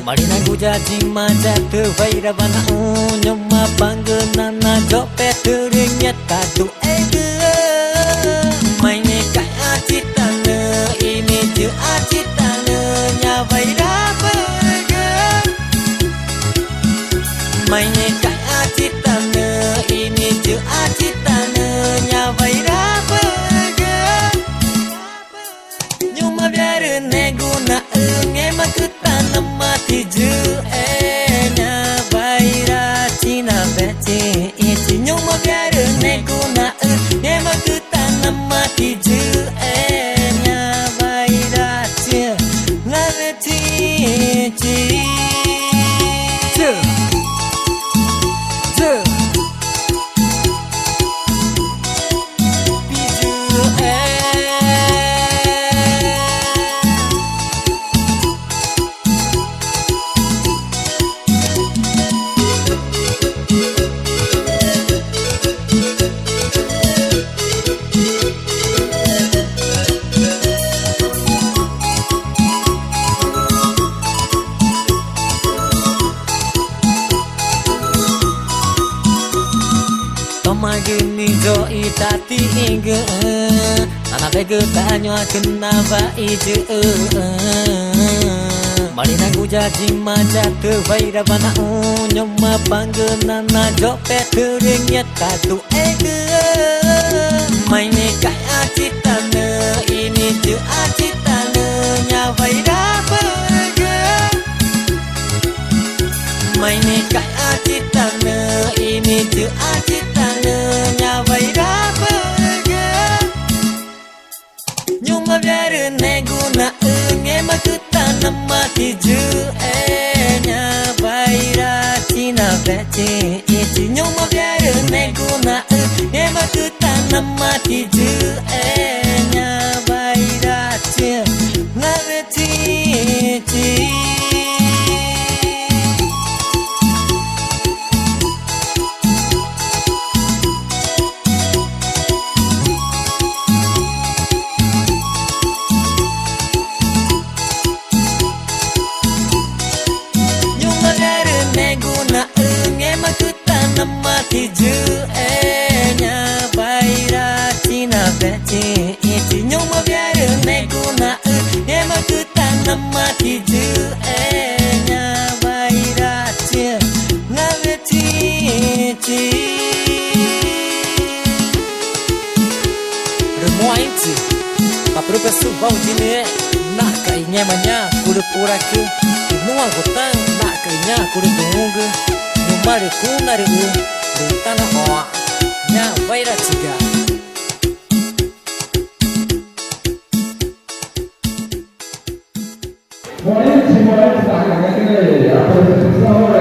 Marina gujaji maja tu vaira bana nyoma panggena na jope turingnya tatu ege maine kai acitane ini ju acitane nya vaira bege maine kai acitane ini ju acitane nya vaira bege nyoma biare neguna nge makutan mati ju enya vaira cina bece iti nyoma biare neguna ema kutana mati ju enya vaira ci ngaveti ci ju biju gini jo itati inge ana bege tanyo kenapa ije marina gujaji maja tu vaira bana nyoma panggena na jope turingnya tatu ege maine kai acitane ini ju acitane nya vaira bege maine kai acitane ini ju acitane nya vaira bege nyuma biare neguna nge makutana mati ju enya vaira cina bece iti nyuma biare neguna nge makutana mati ju enya vaira ci ngaveti ci mati ju enya vaira cina bece iti nyoma biare neguna ema kutana mati ju enya vaira ci ngaveti ci remointe pa professor Valdine na kainya manya kudu puraku nuang gotang na kainya kudu tungu mari kunari di tanah hoa nya vaira ciga Bueno, si podemos, la que aprovechamos ahora.